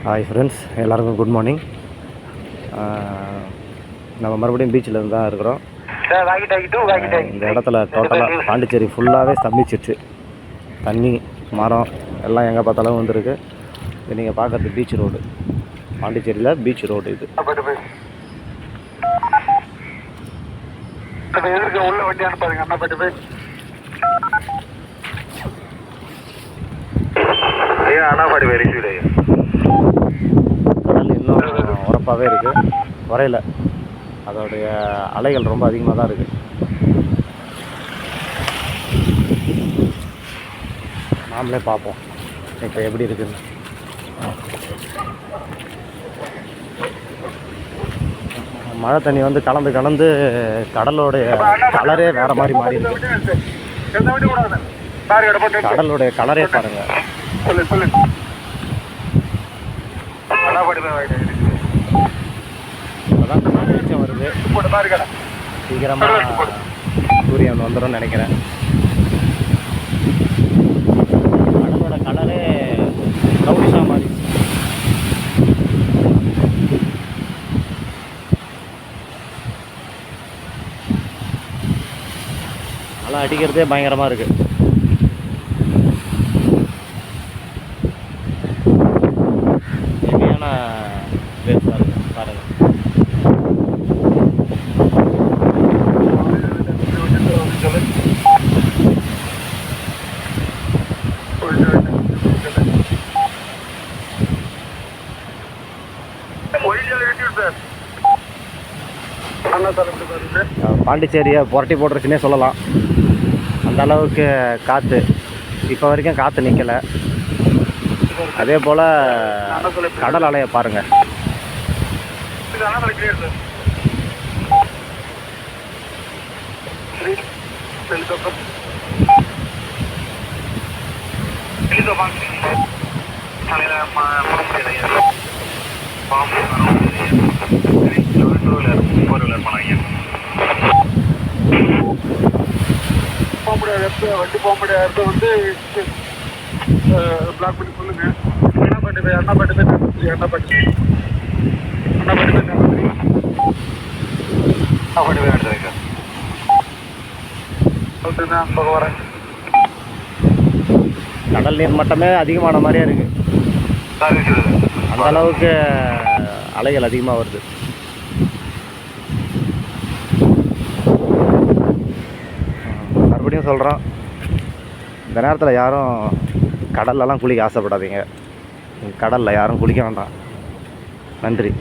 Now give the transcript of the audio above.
Hi friends, எல்லாருக்கும் good morning. நம்ம மறுபடியும் பீச்சில் இருந்து தான் இருக்கிறோம். இந்த இடத்துல டோட்டலாக பாண்டிச்சேரி ஃபுல்லாகவே ஸ்தம்பிச்சிச்சு. தண்ணி, மரம் எல்லாம் எங்கே பார்த்தாலும் வந்துருக்கு. இது நீங்கள் பார்க்குறது பீச் ரோடு, பாண்டிச்சேரியில் பீச் ரோடு. இது உள்ள வண்டி அனுப்பாருங்க அண்ணா பட்டு போய் அண்ணாபாடி வெரிசீடு கடல் இன்னும் உரப்பாகவே இருக்குது, குறையில. அதோடைய அலைகள் ரொம்ப அதிகமாக தான் இருக்குது. நாமளே பார்ப்போம் இப்போ எப்படி இருக்குன்னு. மழை தண்ணி வந்து கலந்து கலந்து கடலோடைய கலரே வேறு மாதிரி மாறி இருக்கு. கடலுடைய கலரே பாருங்க. இப்போதான் வெளிச்சம் வருது, சீக்கிரமாக சூரியன் வந்துடும் நினைக்கிறேன். கடலோட கலரே ப்ரௌனிஷாக மாறிடுச்சு. அலை அடிக்கிறதே பயங்கரமாக இருக்குது. ஹெவியான வேவ்ஸாக இருக்குது பாருங்கள். பாண்டிச்சேரியை புரட்டி போட்டுருச்சுன்னே சொல்லலாம். அந்த அளவுக்கு காற்று, இப்போ வரைக்கும் காற்று நிற்கலை. அதே போல் கடல் அலையை பாருங்கள். வண்டி போக முடியாத இடத்த வந்து பிளாக் பண்ணி சொல்லுங்க. அண்ணாபாட்டி போய் அண்ணாபாட்டி போய் எடுத்து வரேன். கடல் நீர் மட்டமே அதிகமான மாதிரியே இருக்குது. அந்த அளவுக்கு அலைகள் அதிகமாக வருது. மறுபடியும் சொல்கிறோம், இந்த நேரத்தில் யாரும் கடல்லலாம் குளிக்க ஆசைப்படாதீங்க. கடலில் யாரும் குளிக்க வேண்டாம். நன்றி.